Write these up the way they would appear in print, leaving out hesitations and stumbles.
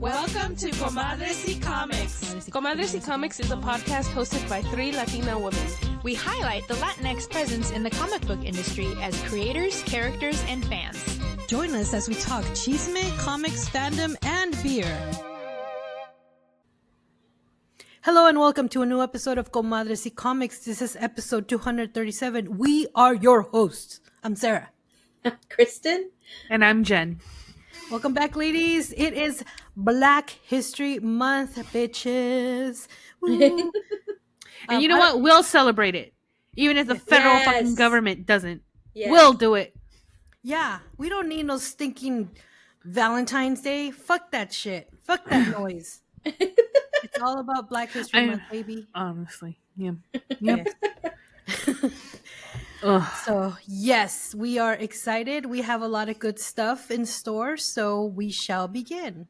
Welcome to Comadres y Comics. Comadres y Comics is a podcast hosted by 3 Latina women. We highlight the Latinx presence in the comic book industry as creators, characters, and fans. Join us as we talk chisme, comics, fandom, and beer. Hello and welcome to a new episode of Comadres y Comics. This is episode 237. We are your hosts. I'm Sarah. Kristen. And I'm Jen. Welcome back, ladies. It is Black History Month, bitches. And you know what? We'll celebrate it. Even if the federal fucking government doesn't. Yes. We'll do it. Yeah. We don't need no stinking Valentine's Day. Fuck that shit. Fuck that noise. It's all about Black History Month, baby. Honestly. Yeah. Yep. So, yes, we are excited. We have a lot of good stuff in store, so we shall begin.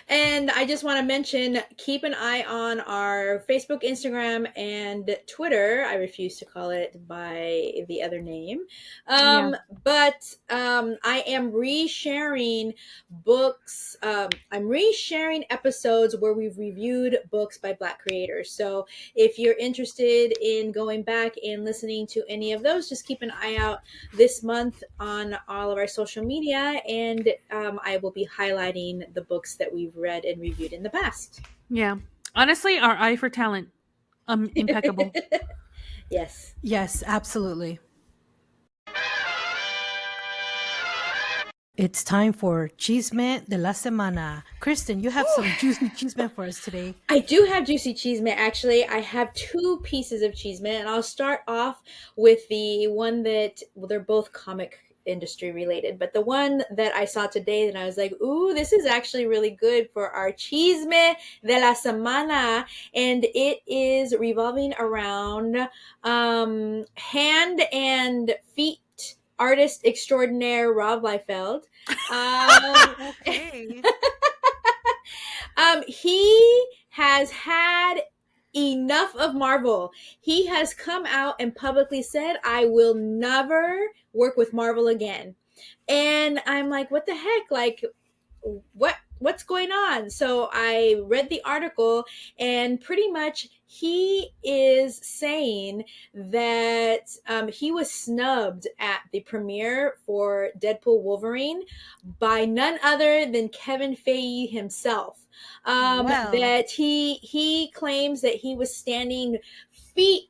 And I just want to mention, keep an eye on our Facebook, Instagram, and Twitter. I refuse to call it by the other name. But I am resharing books. I'm resharing episodes where we've reviewed books by Black creators. So if you're interested in going back and listening to any of those, just keep an eye out this month on all of our social media, and I will be highlighting the books that we've read and reviewed in the past. Yeah. Honestly, our eye for talent, impeccable. Yes, absolutely. It's time for Chisme de la Semana. Kristen, you have some juicy chisme for us today. I do have juicy chisme, actually. I have 2 pieces of chisme, and I'll start off with the one that, well, they're both comic industry related, but the one that I saw today that I was like, ooh, this is actually really good for our Chisme de la Semana, and it is revolving around hand and feet artist extraordinaire Rob Liefeld. Okay. He has had enough of Marvel. He has come out and publicly said, I will never work with Marvel again. And I'm like, what the heck? Like, what's going on? So I read the article, and pretty much he is saying that he was snubbed at the premiere for Deadpool Wolverine by none other than Kevin Feige himself. That he claims that he was standing foot.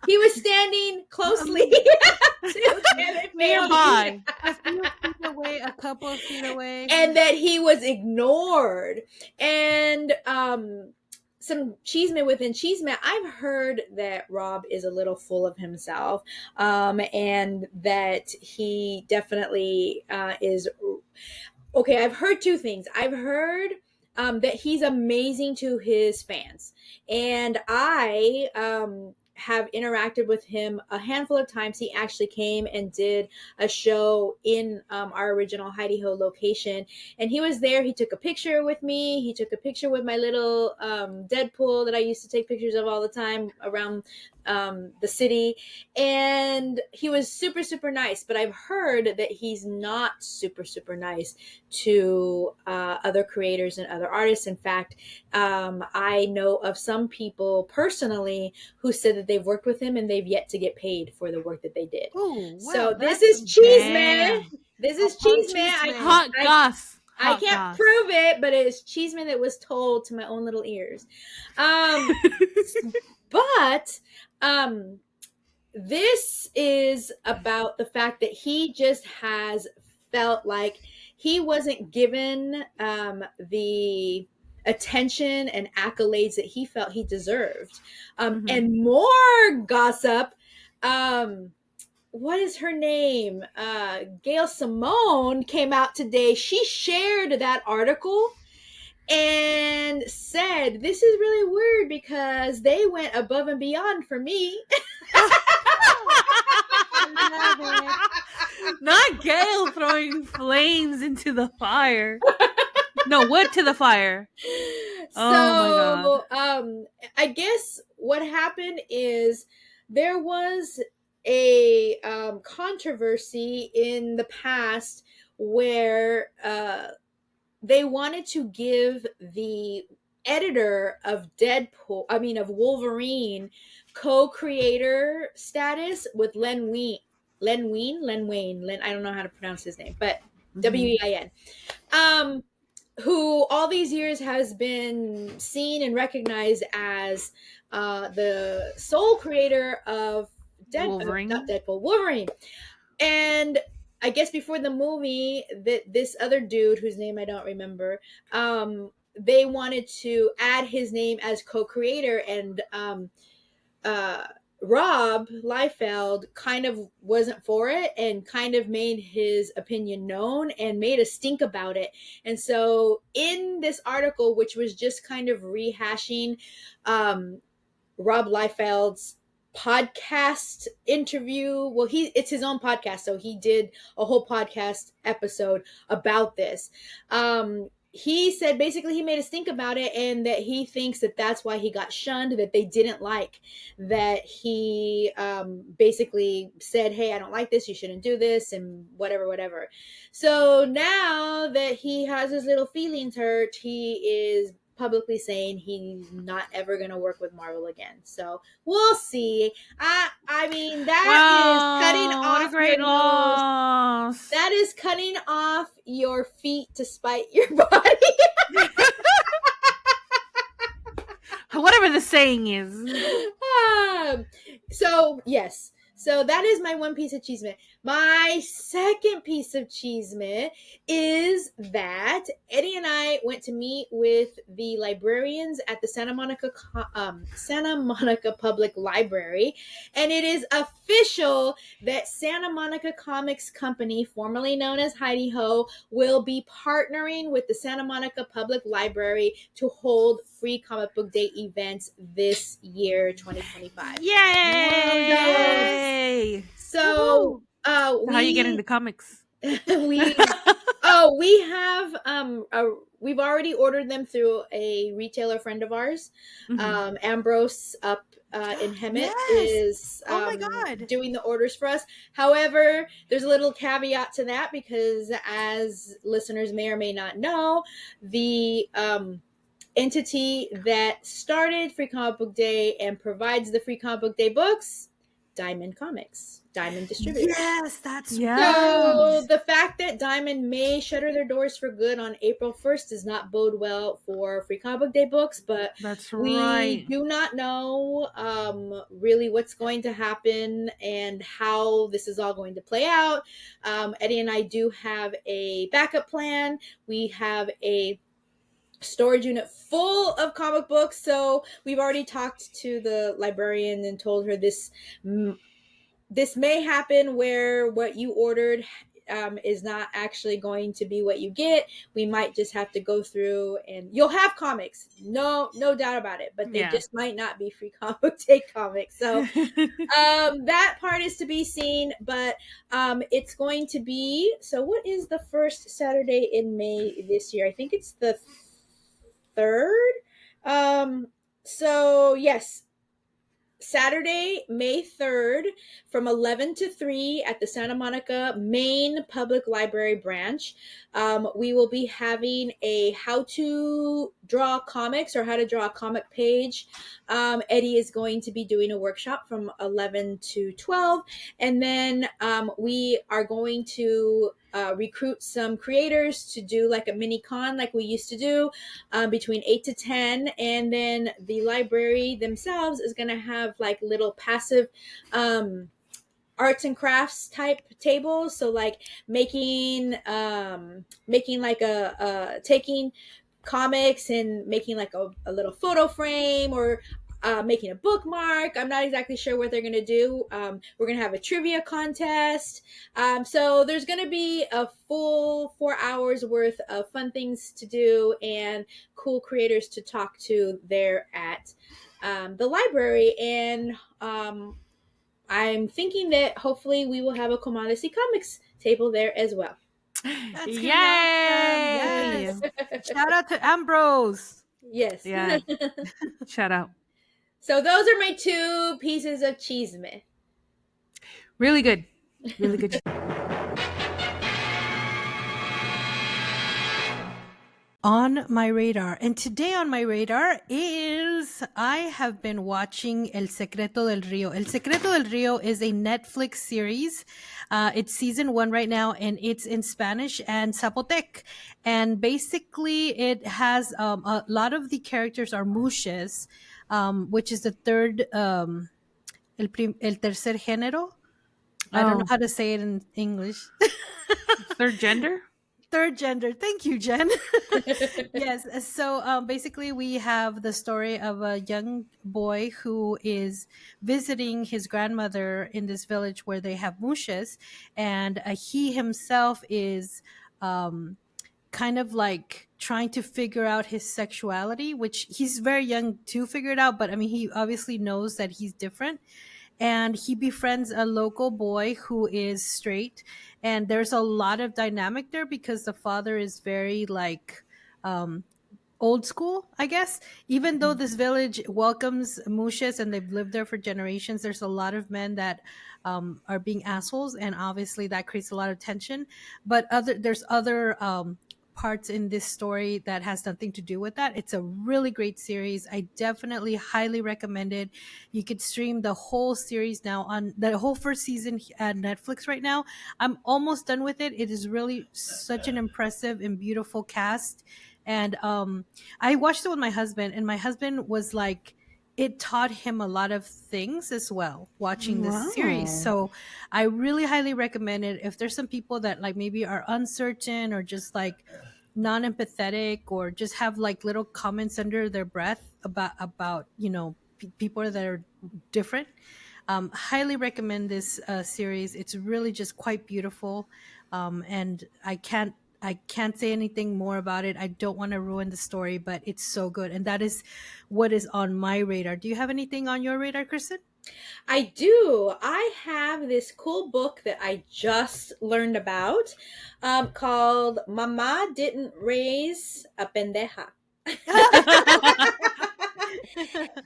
He was standing closely to Kevin nearby, a couple of feet away, and that he was ignored. And some chisme within chisme, I've heard that Rob is a little full of himself, and that he definitely is. Okay, I've heard 2 things. I've heard that he's amazing to his fans, and I have interacted with him a handful of times. He actually came and did a show in our original Heidi Ho location, and he was there. He took a picture with me. He took a picture with my little Deadpool that I used to take pictures of all the time around the city, and he was super, super nice. But I've heard that he's not super, super nice to other creators and other artists. In fact, I know of some people personally who said that they've worked with him and they've yet to get paid for the work that they did. Ooh, wow, so this is Chisme. This is Chisme. Hot goss. I can't prove it, but it's Chisme that was told to my own little ears. But this is about the fact that he just has felt like he wasn't given the attention and accolades that he felt he deserved. And more gossip. What is her name? Gail Simone came out today. She shared that article and said, this is really weird because they went above and beyond for me. Not Gail throwing flames into the fire. No, wood to the fire. So, I guess what happened is there was a controversy in the past where they wanted to give the editor of Wolverine co-creator status with Len Wein. I don't know how to pronounce his name, but Wein. Who all these years has been seen and recognized as the sole creator of Wolverine. And I guess before the movie, that this other dude whose name I don't remember, they wanted to add his name as co-creator, and Rob Liefeld kind of wasn't for it and kind of made his opinion known and made a stink about it. And so in this article, which was just kind of rehashing Rob Liefeld's podcast interview, well, it's his own podcast, so he did a whole podcast episode about this. He said basically he made us think about it, and that he thinks that that's why he got shunned, that they didn't like that he basically said, hey, I don't like this, you shouldn't do this, and whatever. So now that he has his little feelings hurt, he is publicly saying he's not ever going to work with Marvel again. So we'll see. I mean, that is cutting off your nose. That is cutting off your feet to spite your body. Whatever the saying is. So, yes. So that is my one piece of chisme. My second piece of chisme is that Eddie and I went to meet with the librarians at the Santa Monica Public Library, and it is official that Santa Monica Comics Company, formerly known as Heidi Ho, will be partnering with the Santa Monica Public Library to hold free comic book day events this year, 2025. Yay! So, how are you getting the comics? we have we've already ordered them through a retailer friend of ours. Ambrose up in Hemet is doing the orders for us. However, there's a little caveat to that, because as listeners may or may not know, the entity that started Free Comic Book Day and provides the Free Comic Book Day books, Diamond Comics, Diamond Distributors. Yes, that's So the fact that Diamond may shutter their doors for good on April 1st does not bode well for Free Comic Book Day books, but we do not know really what's going to happen and how this is all going to play out. Eddie and I do have a backup plan. We have a storage unit full of comic books, so we've already talked to the librarian and told her this may happen where what you ordered is not actually going to be what you get. We might just have to go through, and you'll have comics, no doubt about it, but they just might not be Free Comic Book Day comics. So that part is to be seen, but it's going to be, so what is the first Saturday in May this year? I think it's the 3rd. So yes, Saturday, May 3rd, from 11 to 3 at the Santa Monica Main Public Library branch. We will be having a how to draw comics, or how to draw a comic page. Eddie is going to be doing a workshop from 11 to 12. And then we are going to recruit some creators to do like a mini con like we used to do between 8 to 10. And then the library themselves is going to have like little passive arts and crafts type tables. So like making like taking comics and making like a little photo frame, or making a bookmark. I'm not exactly sure what they're going to do. We're going to have a trivia contest. So there's going to be a full 4 hours worth of fun things to do and cool creators to talk to there at the library. And I'm thinking that hopefully we will have a Commodity Comics table there as well. That's Yay! Yes. Shout out to Ambrose. Yes. Yeah. Shout out. So those are my 2 pieces of On my radar. And today on my radar is I have been watching El Secreto del Río. El Secreto del Río is a Netflix series. It's season 1 right now, and it's in Spanish and Zapotec. And basically, it has a lot of the characters are mushes, which is the third, el tercer género. I don't know how to say it in English. Third gender? Third gender. Thank you, Jen. Yes. So basically, we have the story of a young boy who is visiting his grandmother in this village where they have mushes, and he himself is kind of like trying to figure out his sexuality, which he's very young to figure it out. But I mean, he obviously knows that he's different, and he befriends a local boy who is straight, and there's a lot of dynamic there because the father is very like old school, I guess. Even though this village welcomes mushes and they've lived there for generations, there's a lot of men that are being assholes, and obviously that creates a lot of tension. But there's other parts in this story that has nothing to do with that. It's a really great series. I definitely highly recommend it. You could stream the whole series now on the whole first season at Netflix right now. I'm almost done with it. It is really such an impressive and beautiful cast. And I watched it with my husband, and my husband was like, it taught him a lot of things as well watching this series. So I really highly recommend it. If there's some people that like maybe are uncertain or just like non-empathetic or just have like little comments under their breath about people that are different, highly recommend this series. It's really just quite beautiful, and I can't say anything more about it. I don't want to ruin the story, but it's so good. And that is what is on my radar. Do you have anything on your radar, Kristen? I do. I have this cool book that I just learned about called Mamá Didn't Raise a Pendeja.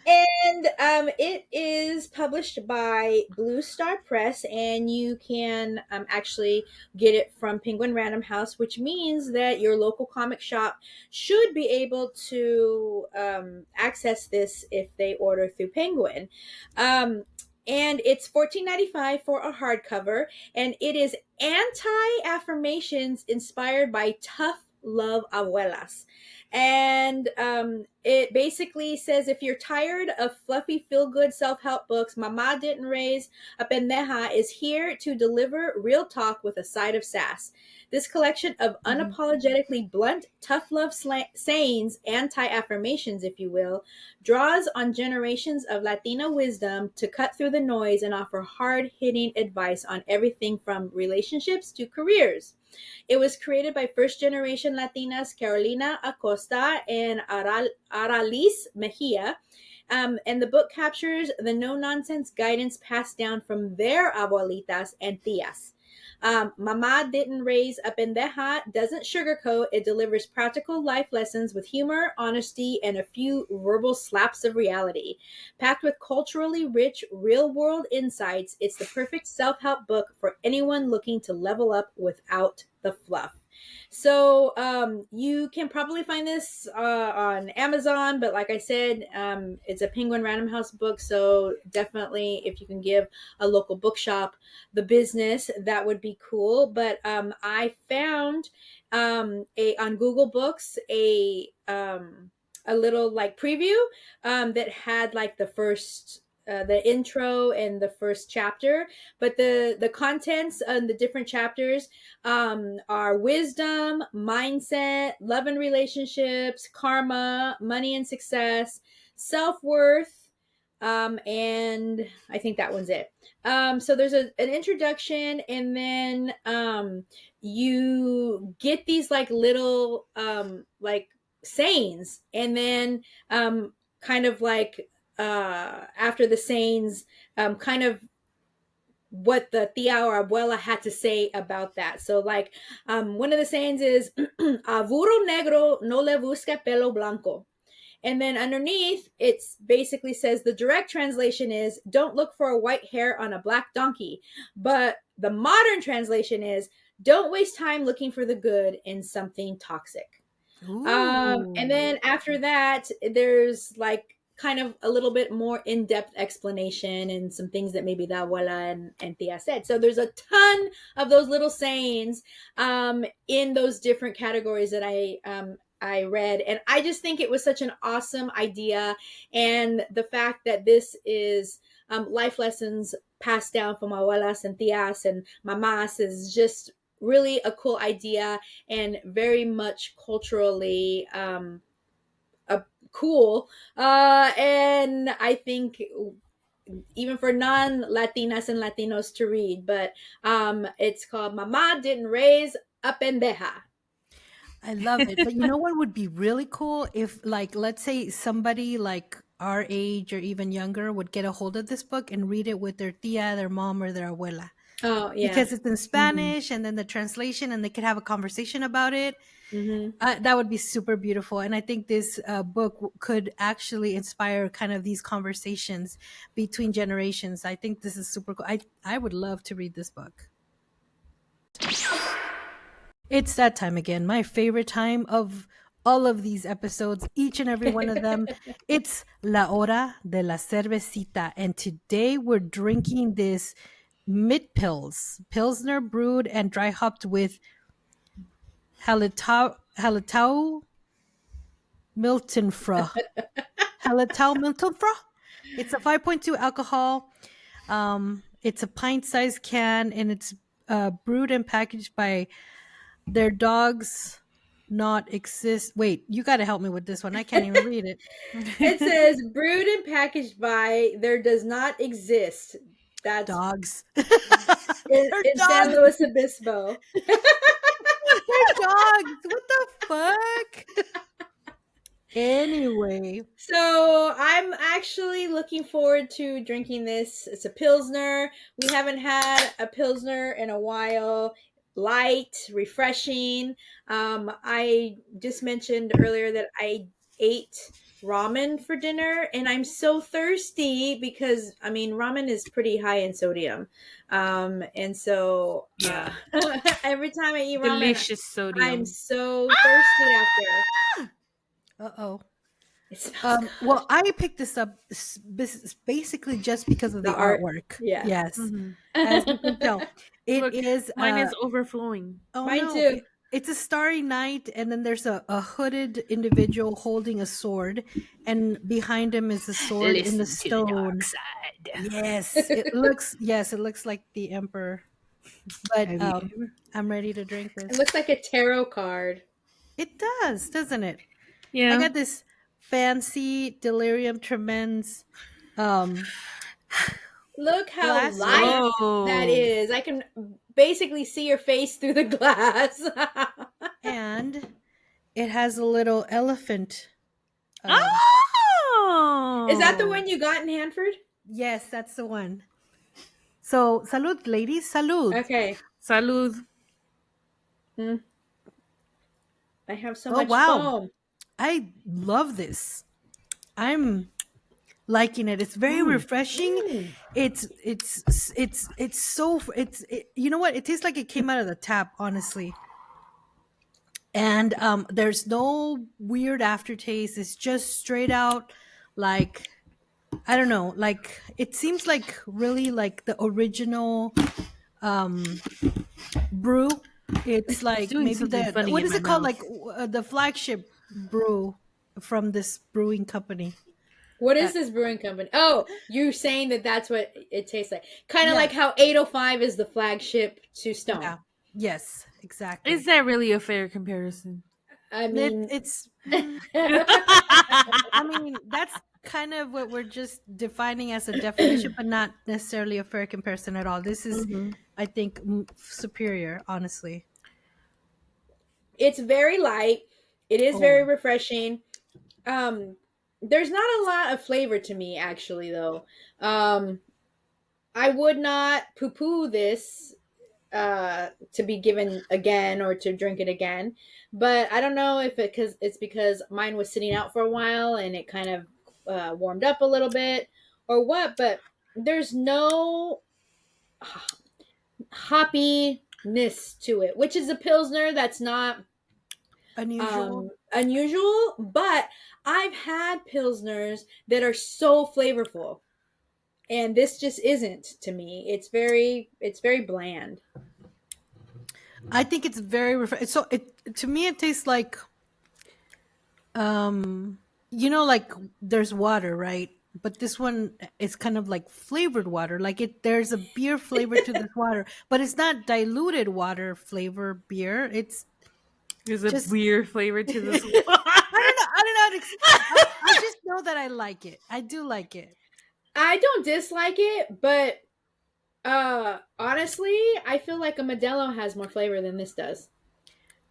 And it is published by Blue Star Press, and you can actually get it from Penguin Random House, which means that your local comic shop should be able to access this if they order through Penguin. And it's $14.95 for a hardcover, and it is anti-affirmations inspired by tough love abuelas. And it basically says, if you're tired of fluffy feel-good self-help books, Mamá Didn't Raise a Pendeja is here to deliver real talk with a side of sass. This collection of unapologetically blunt, tough love sayings, anti-affirmations, if you will, draws on generations of Latina wisdom to cut through the noise and offer hard-hitting advice on everything from relationships to careers. It was created by first-generation Latinas Carolina Acosta and Aralis Mejia, and the book captures the no-nonsense guidance passed down from their abuelitas and tías. Mamá Didn't Raise a Pendeja doesn't sugarcoat. It delivers practical life lessons with humor, honesty, and a few verbal slaps of reality. Packed with culturally rich, real-world insights, it's the perfect self-help book for anyone looking to level up without the fluff. So you can probably find this on Amazon, but like I said, it's a Penguin Random House book, so definitely if you can give a local bookshop the business, that would be cool. But I found on Google Books a little like preview that had like the first the intro and the first chapter, but the contents and the different chapters are wisdom, mindset, love and relationships, karma, money and success, self-worth, and I think that one's it. So there's an introduction, and then you get these like little like sayings, and then kind of like after the sayings, kind of what the tia or abuela had to say about that. So like one of the sayings is a burro negro no le busca pelo blanco. And then underneath, it basically says the direct translation is, don't look for a white hair on a black donkey. But the modern translation is, don't waste time looking for the good in something toxic. And then after that, there's like kind of a little bit more in-depth explanation and some things that maybe the abuela and tia said. So there's a ton of those little sayings in those different categories that I read, and I just think it was such an awesome idea. And the fact that this is life lessons passed down from abuelas and tias and mamás is just really a cool idea and very much culturally cool. And I think even for non-Latinas and Latinos to read, but it's called Mamá Didn't Raise a Pendeja. I love it. But you know what would be really cool if, like, let's say somebody like our age or even younger would get a hold of this book and read it with their tia, their mom, or their abuela. Oh, yeah. Because it's in Spanish and then the translation, and they could have a conversation about it. That would be super beautiful. And I think this book could actually inspire kind of these conversations between generations. I think this is super cool. I would love to read this book. It's that time again, my favorite time of all of these episodes, each and every one of them. It's La Hora de la Cervecita. And today we're drinking this Mittpils, Pilsner brewed and dry hopped with Hallertau Miltenfrau. Hallertau Miltenfrau. It's a 5.2 alcohol. It's a pint-sized can, and it's brewed and packaged by Their Dogs Not Exist. Wait, you got to help me with this one. I can't even read it. It says brewed and packaged by There Does Not Exist. That's dogs. in San Luis Obispo. They're dogs. What the fuck? Anyway. So I'm actually looking forward to drinking this. It's a Pilsner. We haven't had a Pilsner in a while. Light, refreshing. I just mentioned earlier that I ate ramen for dinner, and I'm so thirsty because I mean ramen is pretty high in sodium, and so every time I eat ramen, delicious sodium. I'm so thirsty after. Uh-oh. It smells good. Well, I picked this up basically just because of the artwork. Yeah. Yes. As you can tell. Look, is mine is overflowing. Oh, Mine no. too. It's a starry night, and then there's a hooded individual holding a sword, and behind him is a sword in the stone. Yes, it looks like the emperor. But I'm ready to drink this. It looks like a tarot card. It does, doesn't it? Yeah. I got this fancy Delirium Tremens. Look how glass. light that is. I can basically see your face through the glass. And it has a little elephant. Oh! Is that the one you got in Hanford? Yes, that's the one. So, salud, ladies. Salud. Okay. Salud. I have so much wow. foam. I love this. I'm liking it. It's very refreshing. It's you know what? It tastes like it came out of the tap, honestly. And there's no weird aftertaste. It's just straight out, like, I don't know, like it seems like really like the original brew. It's like maybe what is it called? Like the flagship brew from this brewing company. What is this brewing company? Oh, you're saying that's what it tastes like. Kind of like how 805 is the flagship to Stone. Yeah. Yes, exactly. Is that really a fair comparison? I mean, it's I mean, that's kind of what we're just defining as a definition, but not necessarily a fair comparison at all. This is, I think, superior, honestly. It's very light. It is very refreshing. There's not a lot of flavor to me, actually, though. I would not poo-poo this to be given again or to drink it again. But I don't know if it's because mine was sitting out for a while and it kind of warmed up a little bit or what. But there's no hoppiness to it, which is a Pilsner that's not unusual, but I've had Pilsners that are so flavorful. And this just isn't to me. It's very bland. I think it's very so to me it tastes like like there's water, right? But this one is kind of like flavored water. Like there's a beer flavor to this water, but it's not diluted water flavor beer. There's a weird flavor to this. I don't know. I just know that I like it. I do like it. I don't dislike it, but honestly, I feel like a Modelo has more flavor than this does.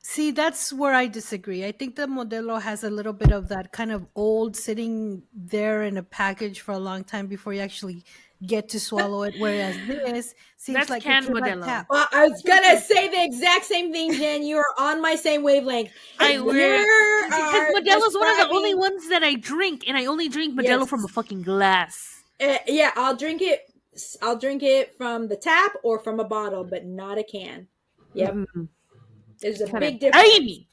See, that's where I disagree. I think the Modelo has a little bit of that kind of old sitting there in a package for a long time before you actually get to swallow it. Whereas this seems That's like canned it's like Modelo. tap. Well, I was gonna say the exact same thing, Jen. You are on my same wavelength. Because Modelo's one of the only ones that I drink, and I only drink Modelo from a fucking glass. Yeah, I'll drink it. I'll drink it from the tap or from a bottle, but not a can. Yep. Mm-hmm. There's a big difference. Tiny.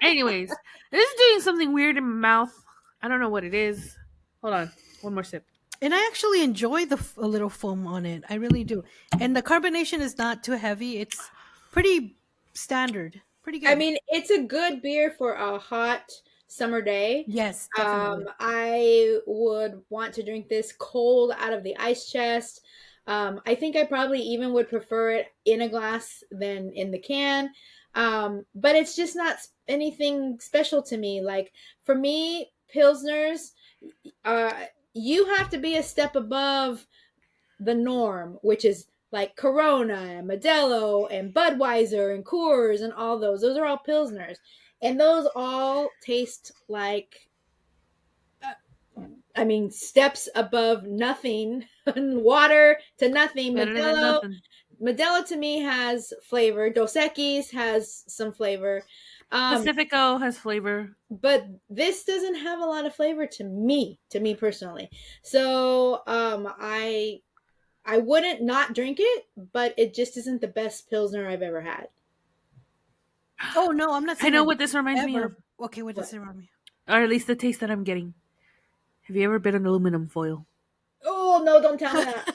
Anyways, this is doing something weird in my mouth. I don't know what it is. Hold on. One more sip. And I actually enjoy a little foam on it. I really do. And the carbonation is not too heavy. It's pretty standard. Pretty good. I mean, it's a good beer for a hot summer day. Yes, definitely. I would want to drink this cold out of the ice chest. I think I probably even would prefer it in a glass than in the can. But it's just not anything special to me. Like, for me, Pilsners, you have to be a step above the norm, which is like Corona and Modelo and Budweiser and Coors and all those. Those are all Pilsners. And those all taste like, steps above nothing. Water to nothing. Modelo to me has flavor. Dos Equis has some flavor. Pacifico has flavor. But this doesn't have a lot of flavor to me personally. So I wouldn't not drink it, but it just isn't the best Pilsner I've ever had. Oh, no, I'm not saying I know what this reminds me of. Okay, what does it remind me of? Or at least the taste that I'm getting. Have you ever been on aluminum foil? Oh, no, don't tell me that.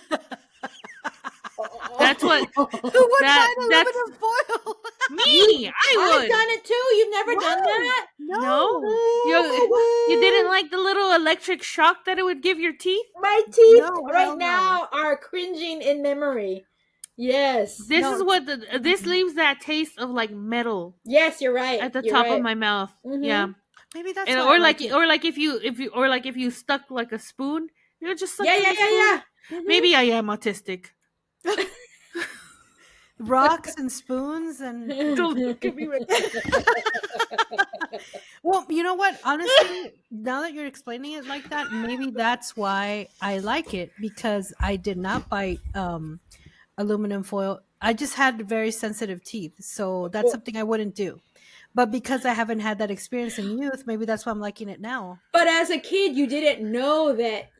That's what. Who would find aluminum foil? Me! I would. I've done it too. You've never done that? No. You didn't like the little electric shock that it would give your teeth? My teeth now are cringing in memory. Yes. This is what this leaves that taste of like metal. Yes, you're right. At the top of my mouth. Mm-hmm. Yeah. Maybe that's if you stuck like a spoon, you know, just suck yeah. Mm-hmm. Maybe I am autistic. Rocks and spoons and don't look at me right now. Well, you know what? Honestly, now that you're explaining it like that, maybe that's why I like it, because I did not bite aluminum foil. I just had very sensitive teeth, so that's something I wouldn't do. But because I haven't had that experience in youth, maybe that's why I'm liking it now. But as a kid, you didn't know that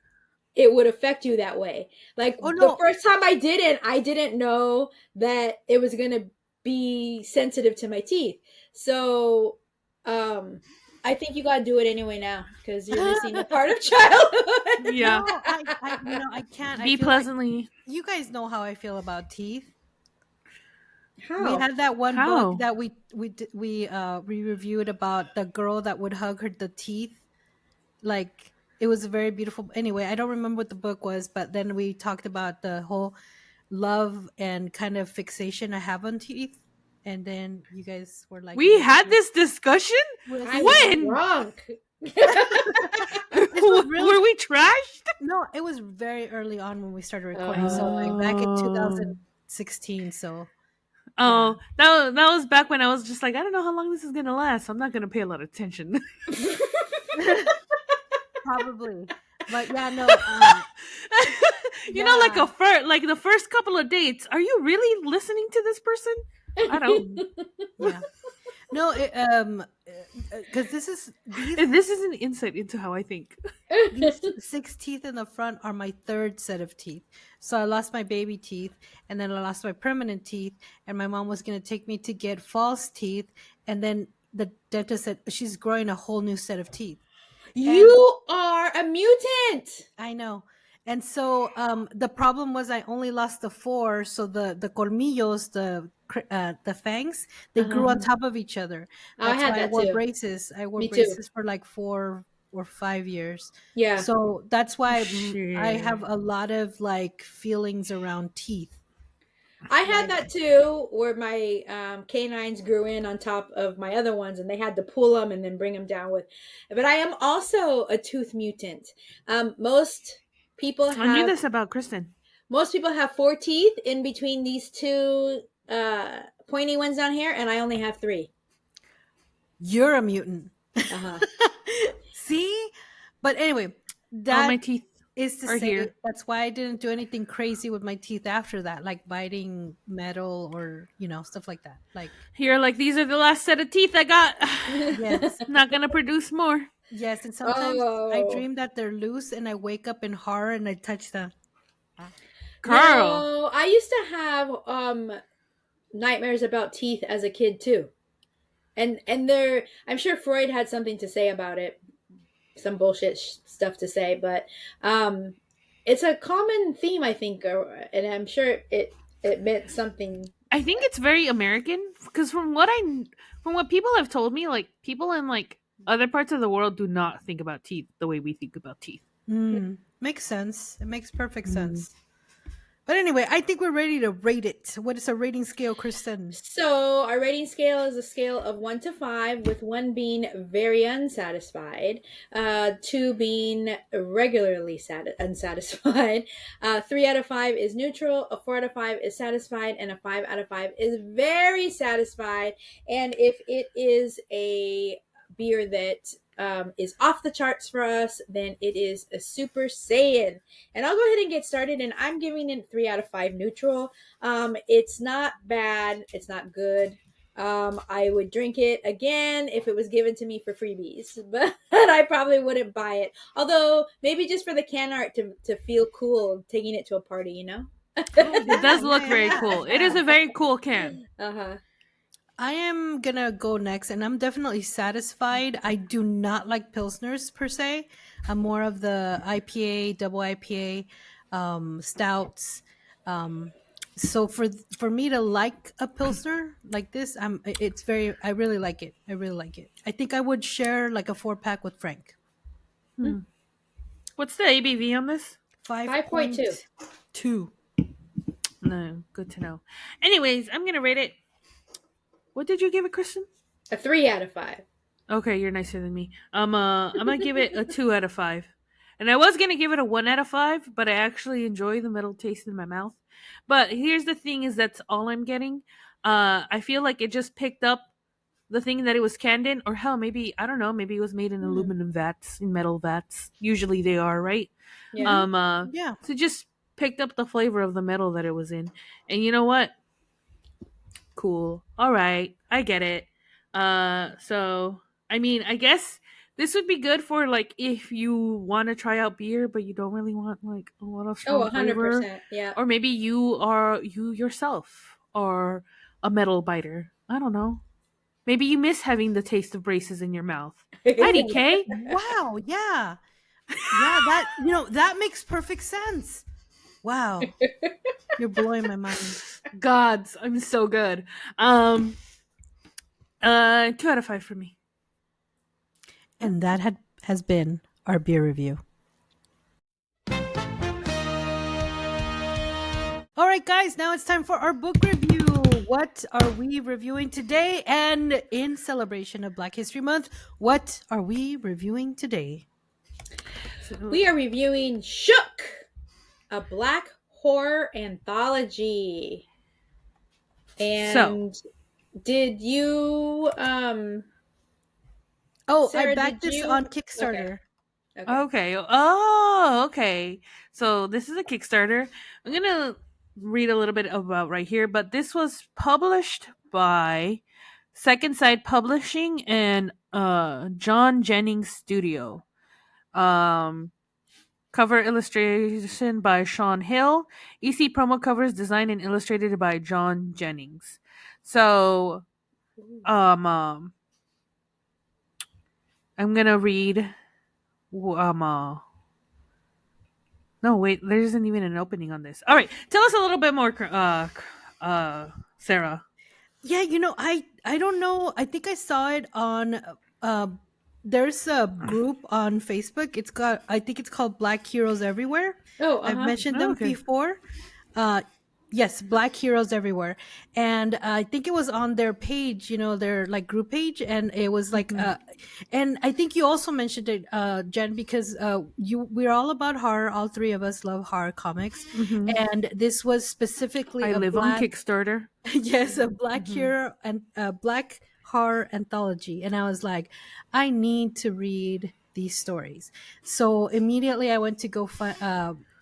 it would affect you that way. Like, the first time I didn't know that it was going to be sensitive to my teeth. So, I think you got to do it anyway now, because you're missing a part of childhood. Yeah. No, I can't. Be pleasantly. Like, you guys know how I feel about teeth. How? We had that one book that we reviewed about the girl that would hug the teeth. Like, it was a very beautiful. Anyway, I don't remember what the book was, but then we talked about the whole love and kind of fixation I have on teeth. And then you guys were like, we had this discussion? I was drunk. Were we trashed? No, it was very early on when we started recording. So like back in 2016. So. Oh, that was back when I was just like, I don't know how long this is gonna last. So I'm not gonna pay a lot of attention. Probably, but yeah, no. You know, like the first couple of dates. Are you really listening to this person? I don't. Yeah. No, because this is This is an insight into how I think. these 6 teeth in the front are my 3rd set of teeth. So I lost my baby teeth, and then I lost my permanent teeth, and my mom was going to take me to get false teeth, and then the dentist said she's growing a whole new set of teeth. You are a mutant. I know. And so the problem was I only lost the 4, so the colmillos, the fangs, they grew on top of each other. I That's had why I that wore too. braces. I wore Me too. braces for like 4 or 5 years. Yeah. So that's why I Shit. have a lot of like feelings around teeth. I had that too, where my canines grew in on top of my other ones, and they had to pull them and then bring them down with. But I am also a tooth mutant. Most people I knew have this about Kristen. 4 teeth in between these 2 pointy ones down here, and I only have 3. You're a mutant. Uh-huh. See? But anyway, All that my teeth is to are say here. that's why I didn't do anything crazy with my teeth after that, like biting metal or stuff like that. Like Here, like these are the last set of teeth I got. yes, Not gonna produce more. yes, and sometimes I Oh. dream that they're loose, and I wake up in horror and I touch them. Carl. No, I used to have nightmares about teeth as a kid too. And I'm sure Freud had something to say about it, some bullshit stuff to say, but it's a common theme, I think, and I'm sure it meant something. I think it's very American because from what people have told me, like people in like other parts of the world do not think about teeth the way we think about teeth. Makes sense. It makes perfect sense. But anyway, I think we're ready to rate it. What is our rating scale, Kristen? So our rating scale is a scale of 1 to 5, with 1 being very unsatisfied, 2 being regularly unsatisfied, 3 out of 5 is neutral, a 4 out of 5 is satisfied, and a 5 out of 5 is very satisfied. And if it is a beer that is off the charts for us, then it is a Super Saiyan. And I'll go ahead and get started, and I'm giving it 3 out of 5 neutral. It's not bad. It's not good. I would drink it again if it was given to me for freebies, but I probably wouldn't buy it. Although maybe just for the can art to feel cool taking it to a party, you know? It does look very cool. It is a very cool can. Uh-huh. I am gonna go next, and I'm definitely satisfied. I do not like Pilsners per se. I'm more of the IPA, double IPA, stouts. So for me to like a Pilsner like this, I really like it. I really like it. I think I would share like a 4-pack with Frank. What's the ABV on this? 5.2. No, good to know. Anyways, I'm gonna rate it. What did you give it, Kristen? A 3 out of 5. Okay, you're nicer than me. I'm gonna give it a 2 out of 5. And I was gonna give it a 1 out of 5, but I actually enjoy the metal taste in my mouth. But here's the thing: is that's all I'm getting. I feel like it just picked up the thing that it was canned in, or hell, maybe I don't know. Maybe it was made in aluminum vats, in metal vats. Usually they are, right? Yeah. Yeah. So just picked up the flavor of the metal that it was in, and you know what? Cool. All right, I get it. So I mean, I guess this would be good for like if you want to try out beer, but you don't really want like a lot of strong 100%. flavor, Yeah. or maybe you yourself are a metal biter. I don't know. Maybe you miss having the taste of braces in your mouth. IDK. Wow. Yeah. Yeah. That makes perfect sense. Wow. You're blowing my mind. Gods, I'm so good. 2 out of 5 for me. And that has been our beer review. All right, guys, now it's time for our book review. What are we reviewing today? And in celebration of Black History Month, what are we reviewing today? We are reviewing Shook, a Black horror anthology. And did you Sarah, I backed this on Kickstarter. Okay. Oh, okay. So this is a Kickstarter. I'm gonna read a little bit about right here, but this was published by Second Side Publishing, and John Jennings Studio. Um, Cover illustration by Sean Hill. EC promo covers designed and illustrated by John Jennings. So, I'm gonna read. No, wait. There isn't even an opening on this. All right, tell us a little bit more, Sarah. Yeah, I don't know. I think I saw it on uh there's a group on Facebook. I think it's called Black Heroes Everywhere. Oh, I've mentioned Oh, them okay. before. Uh yes, Black Heroes Everywhere. And I think it was on their page, their like group page, and it was like and I think you also mentioned it, Jen, because we're all about horror. All three of us love horror comics. Mm-hmm. And this was specifically I a live on black Kickstarter. yes, a black Mhm. hero and a black horror anthology. And I was like, I need to read these stories. So immediately I went to go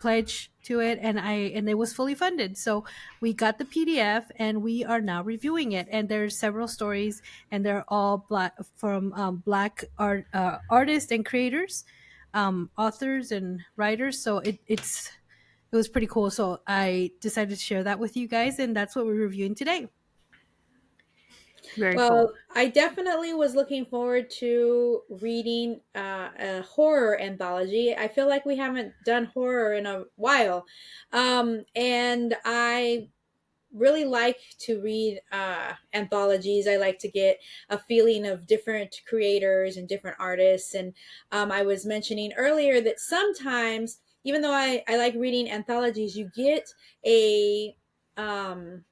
pledge to it, and it was fully funded. So we got the PDF, and we are now reviewing it. And there's several stories, and they're all black from black artists and creators, authors and writers. So it was pretty cool. So I decided to share that with you guys, and that's what we're reviewing today. Very cool. Well, I definitely was looking forward to reading a horror anthology. I feel like we haven't done horror in a while. And I really like to read anthologies. I like to get a feeling of different creators and different artists. And I was mentioning earlier that sometimes, even though I like reading anthologies, a um,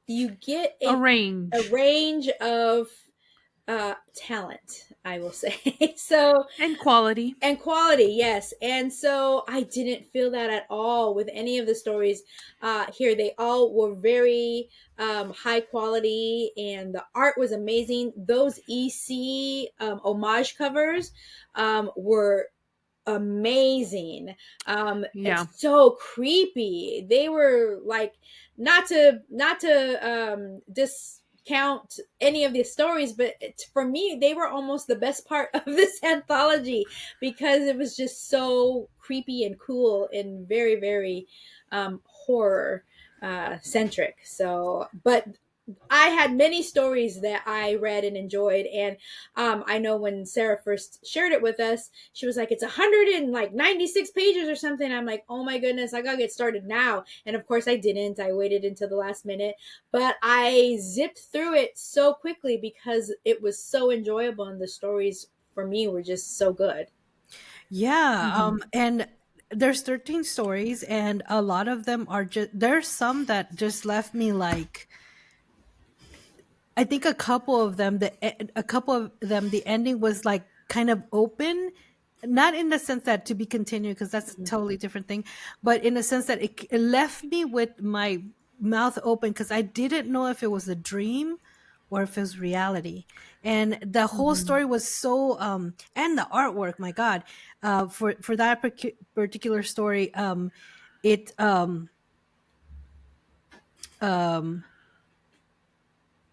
you get A a range range of talent, I will say. So, and quality. and quality, yes. And so I didn't feel that at all with any of the stories here. They all were very high quality, and the art was amazing. Those EC homage covers were amazing. Yeah. It's so creepy. They were like, not to discount any of these stories, but for me, they were almost the best part of this anthology, because it was just so creepy and cool and very, very horror centric. So, but I had many stories that I read and enjoyed, and I know when Sarah first shared it with us, she was like, "It's 196 pages or something." I'm like, "Oh my goodness, I gotta get started now." And of course, I didn't. I waited until the last minute, but I zipped through it so quickly because it was so enjoyable, and the stories for me were just so good. Yeah, Mm-hmm. and there's 13 stories, and a lot of them are just there's some that just left me like I think a couple of them the ending was like kind of open, not in the sense that to be continued, because that's a totally different thing, but in the sense that it left me with my mouth open, because I didn't know if it was a dream or if it was reality. And the whole Mm-hmm. story was so and the artwork, my god, for that particular story, it um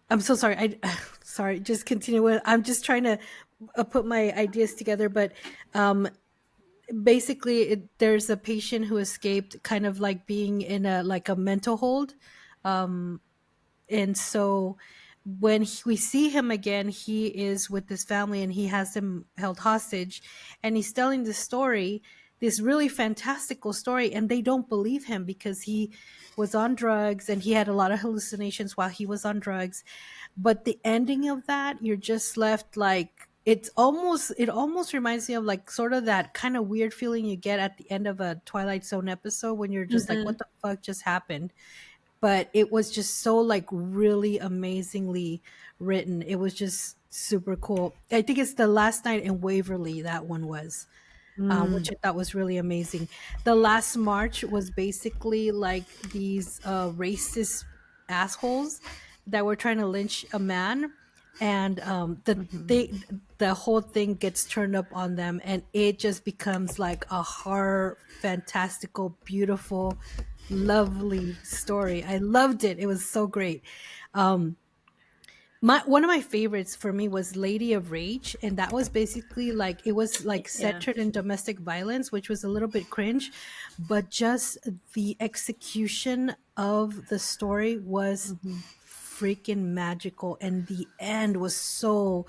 I'm so sorry. Sorry. Just continue with. I'm just trying to put my ideas together. But um, basically, there's a patient who escaped, kind of like being in a mental hold, um, and so when we see him again, he is with his family, and he has them held hostage, and he's telling the story, this really fantastical story, and they don't believe him because he was on drugs, and he had a lot of hallucinations while he was on drugs. But the ending of that, you're just left like, it almost reminds me of like sort of that kind of weird feeling you get at the end of a Twilight Zone episode, when you're just like, Mm-hmm. what the fuck just happened? But it was just so like really amazingly written. It was just super cool. I think it's The Last Night in Waverly, that one was, which I thought was really amazing. The Last March was basically like these racist assholes that were trying to lynch a man, and Mm-hmm. the whole thing gets turned up on them, and it just becomes like a horror, fantastical, beautiful, lovely story. I loved it. It was so great. Um, One of my favorites for me was Lady of Rage, and that was basically like it was like centered in domestic violence, which was a little bit cringe, but just the execution of the story was freaking magical, and the end was so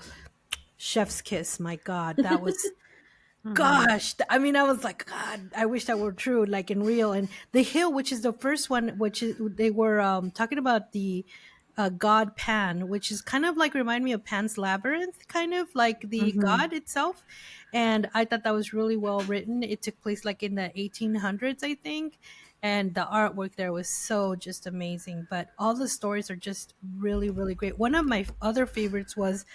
chef's kiss. My God, that was gosh. I mean, I was like, God, I wish that were true, like in real. And The Hill, which is the first one, which is they were talking about the god Pan, which is kind of like remind me of Pan's Labyrinth, kind of like the god itself. And I thought that was really well written. It took place like in the 1800s, I think. And the artwork there was so just amazing. But all the stories are just really, really great. One of my other favorites was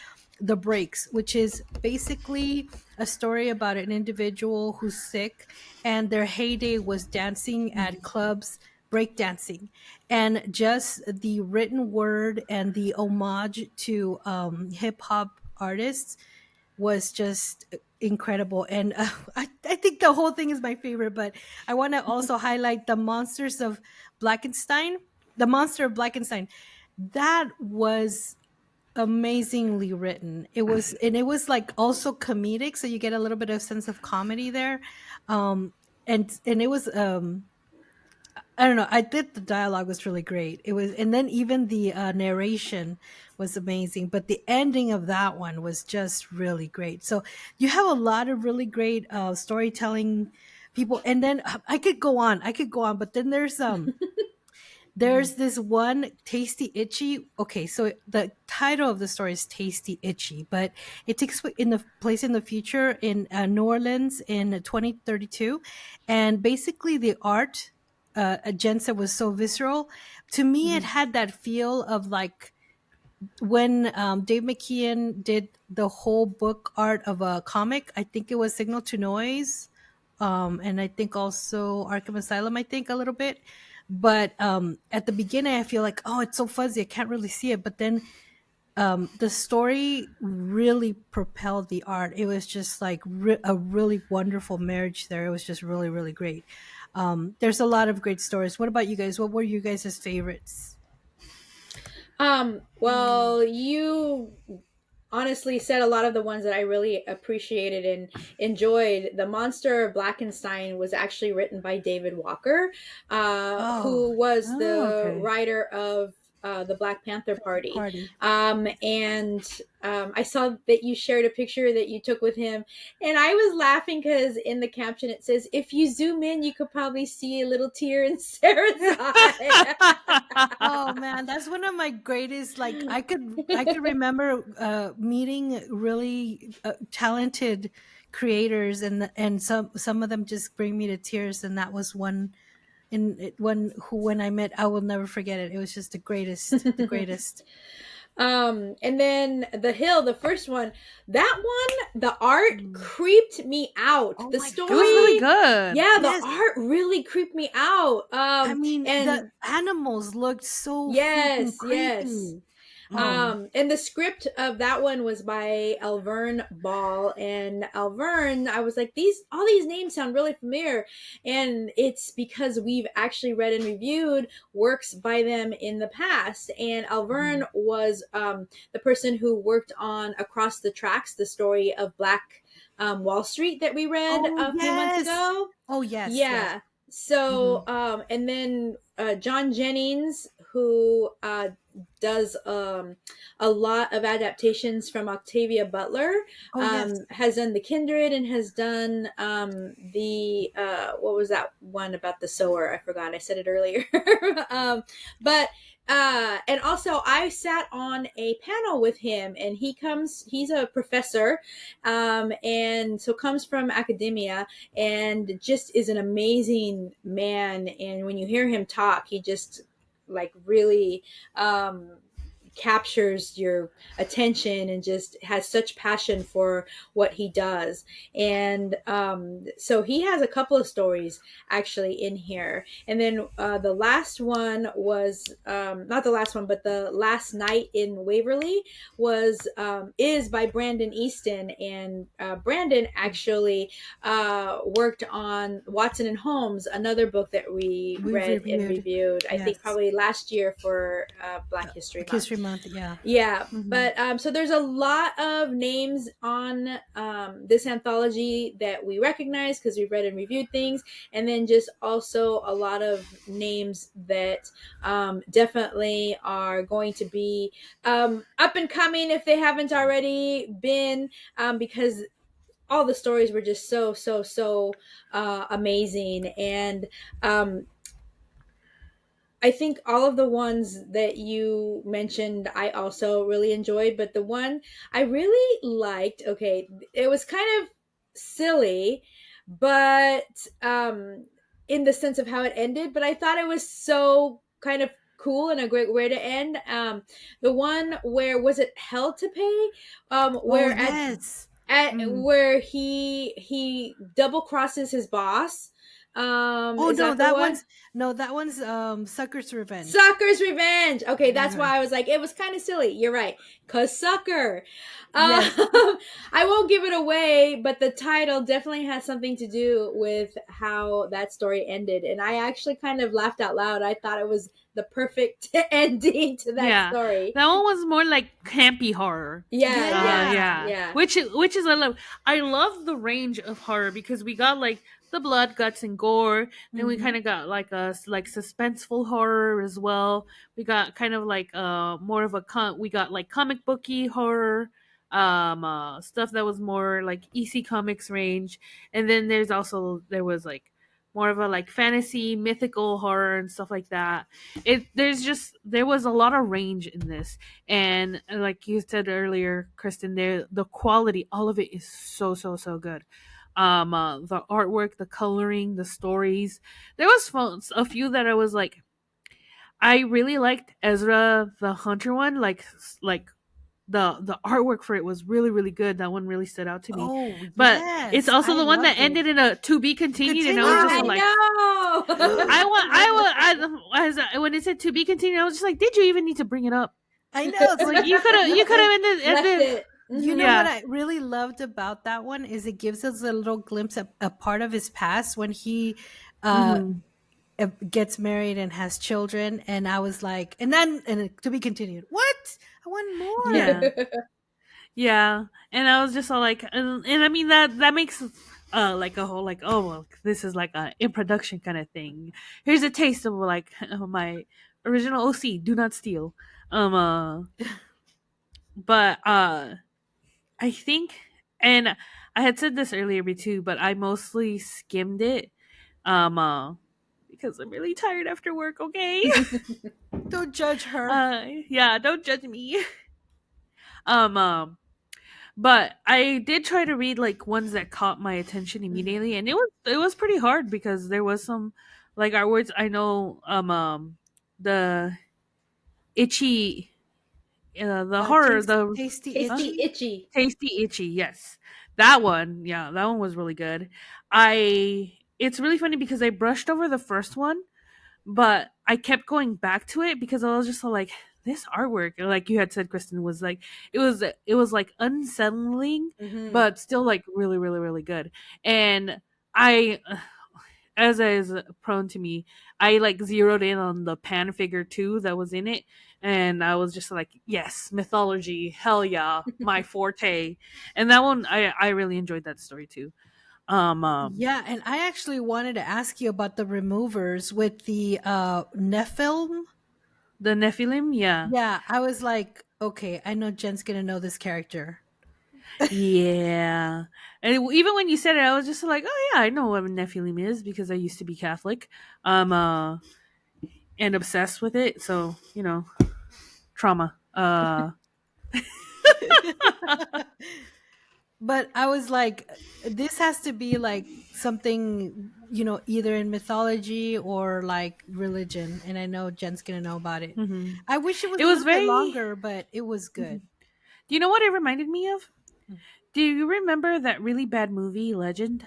The Breaks, which is basically a story about an individual who's sick, and their heyday was dancing at clubs, breakdancing, and just the written word and the homage to hip hop artists was just incredible. And I think the whole thing is my favorite, but I want to also highlight the monsters of Blackenstein, the monster of Blackenstein. That was amazingly written. It was, and it was like also comedic, so you get a little bit of sense of comedy there. And it was I don't know, I did the dialogue was really great. It was, and then even the narration was amazing, but the ending of that one was just really great. So you have a lot of really great storytelling people, and then I could go on, but then there's this one, Tasty Itchy. Okay, so the title of the story is Tasty Itchy, but it takes place in the future in New Orleans in 2032, and basically the art, Jen said, was so visceral. To me, it had that feel of like when Dave McKeon did the whole book art of a comic. I think it was Signal to Noise, and I think also Arkham Asylum, I think a little bit. But at the beginning, I feel like, oh, it's so fuzzy, I can't really see it. But then the story really propelled the art. It was just like a really wonderful marriage there. It was just really, really great. There's a lot of great stories. What about you guys? What were you guys' favorites? Well, you honestly said a lot of the ones that I really appreciated and enjoyed. The Monster of Blackenstein was actually written by David Walker, who was the writer of the Black Panther Party. And I saw that you shared a picture that you took with him, and I was laughing because in the caption it says, "If you zoom in, you could probably see a little tear in Sarah's eye." Oh man, that's one of my greatest. Like I could remember meeting really talented creators, and some of them just bring me to tears, and that was one. When I met, I will never forget it. It was just the greatest, the greatest. And then The Hill, the first one, that one, the art creeped me out. Oh the my story It was really good. Yeah, the art really creeped me out. I mean, and the animals looked so yes, creepy. yes. And the script of that one was by Alverne Ball, and Alverne, I was like, all these names sound really familiar, and it's because we've actually read and reviewed works by them in the past. And Alverne was the person who worked on Across the Tracks, the story of Black Wall Street that we read a few months ago. Oh yes, yeah. So and then John Jennings, who does a lot of adaptations from Octavia Butler, has done The Kindred, and has done the what was that one about the sower? I forgot, I said it earlier. And also I sat on a panel with him, and he's a professor, and so comes from academia, and just is an amazing man. And when you hear him talk, he just like really captures your attention and just has such passion for what he does. And so he has a couple of stories actually in here. And then the last one was not the last one, but The Last Night in Waverly is by Brandon Easton. And Brandon actually worked on Watson and Holmes, another book that we read and reviewed, I think probably last year for Black History Month. month. Yeah. Yeah, Mhm. but so there's a lot of names on this anthology that we recognize because we've read and reviewed things, and then just also a lot of names that definitely are going to be up and coming if they haven't already been, because all the stories were just so amazing. And I think all of the ones that you mentioned, I also really enjoyed. But the one I really liked, okay, it was kind of silly, but in the sense of how it ended. But I thought it was so kind of cool and a great way to end. The one where was it Hell to Pay? Where yes. at where he double crosses his boss. Oh Is no, that the one? that one's Sucker's Revenge. Sucker's Revenge. Okay, that's Okay. why I was like, it was kind of silly. You're right. Cause Sucker. Yes. I won't give it away, but the title definitely has something to do with how that story ended. And I actually kind of laughed out loud. I thought it was the perfect ending to that story. That one was more like campy horror. Yeah. Which is I love the range of horror because we got like the blood, guts, and gore. Then we kind of got like a like suspenseful horror as well. We got kind of like more of we got like comic booky horror, stuff that was more like EC Comics range, and then there was like more of a like fantasy mythical horror and stuff like that. There was a lot of range in this, and like you said earlier, Kristen, the quality, all of it is so good. The artwork, the coloring, the stories. There was a few that I was like, I really liked Ezra the Hunter one. Like the artwork for it was really good. That one really stood out to me. Oh But yes, it's also I the one that loved it. ended in a to be continued, and I was just I like, know. when it said to be continued, I was just like, did you even need to bring it up? I know. It's Like you could have Left it. You know Yeah. what I really loved about that one is it gives us a little glimpse of a part of his past when he gets married and has children, and I was like, and to be continued. What? I want more. Yeah, and I was just all like, and I mean that makes like a whole like, oh well, this is like a in production kind of thing. Here's a taste of like my original OC, do not steal. But I think, and I had said this earlier too, but I mostly skimmed it, because I'm really tired after work. Okay, Don't judge her. yeah, don't judge me. But I did try to read like ones that caught my attention immediately, and it was pretty hard because there was some like our words. I know the itchy, the horror, the tasty Itchy. tasty itchy. Yes, that one. Yeah, that one was really good. It's really funny because I brushed over the first one, but I kept going back to it because I was just so like, this artwork, like you had said, Kristen, was like it was like unsettling, but still like really good. And I, as is prone to me, I like zeroed in on the pan figure too that was in it, and I was just like, yes, mythology, hell yeah, my forte. And that one, I really enjoyed that story too. Yeah, and I actually wanted to ask you about the removers with the Nephilim. The Nephilim, yeah. Yeah, I was like, okay, I know Jen's gonna know this character. Yeah. And even when you said it, I was just like, oh yeah, I know what a Nephilim is because I used to be Catholic. And obsessed with it. So, you know, trauma. But I was like, this has to be like something, either in mythology or like religion. And I know Jen's gonna know about it. I wish it was a little bit longer, but it was good. Do you know what it reminded me of? Do you remember that really bad movie, Legend?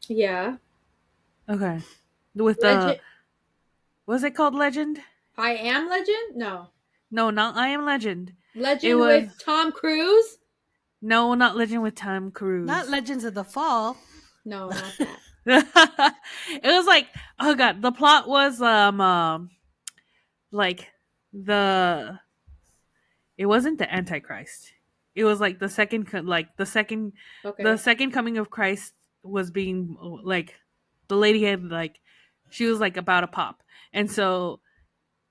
Yeah. Okay. With Legend. was it called Legend? I Am Legend? No. No, not I Am Legend. Legend with Tom Cruise? No, not Legend with Tom Cruise. Not Legends of the Fall. No, not that. It was like, oh god, the plot was like the it wasn't the Antichrist. It was like the second Okay. the second coming of Christ was being like the lady had like she was like about to pop. And so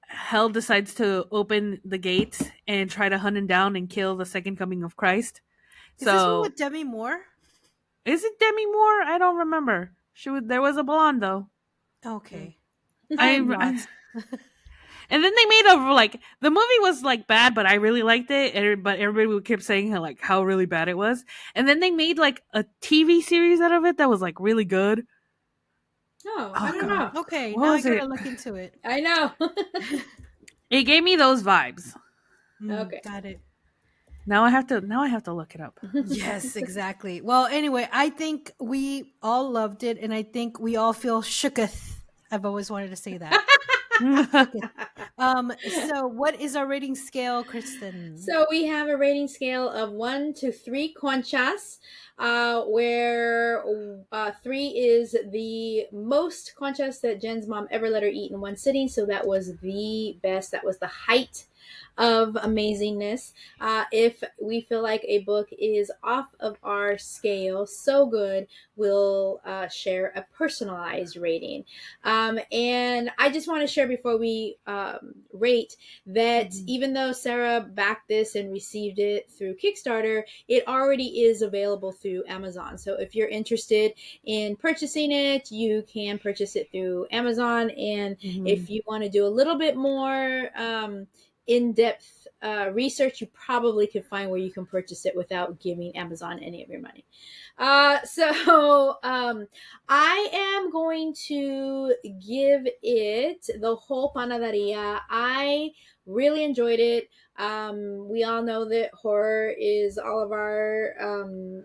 hell decides to open the gates and try to hunt him down and kill the second coming of Christ. Is this one So with Demi Moore? is it Demi Moore? I don't remember. There was a blonde though. Okay. I'm lost. And then they made a like the movie was like bad, but I really liked it. But everybody kept saying like how really bad it was. And then they made like a TV series out of it that was like really good. Oh, I don't know. Okay, What now I was gotta it? look into it. I know. It gave me those vibes. Okay. Got it. Now I have to look it up. Yes, exactly. Well, anyway, I think we all loved it, and I think we all feel shooketh. I've always wanted to say that. So what is our rating scale, Kristen? So we have a rating scale of 1 to 3 conchas, where 3 is the most conchas that Jen's mom ever let her eat in one sitting. So that was the best. That was the height of amazingness. If we feel like a book is off of our scale, so good, we'll share a personalized rating. And I just want to share before we rate that even though Sarah backed this and received it through Kickstarter, it already is available through Amazon. So if you're interested in purchasing it, you can purchase it through Amazon. And if you want to do a little bit more in-depth research, you probably could find where you can purchase it without giving Amazon any of your money. So I am going to give it the whole panaderia. I really enjoyed it. We all know that horror is all of our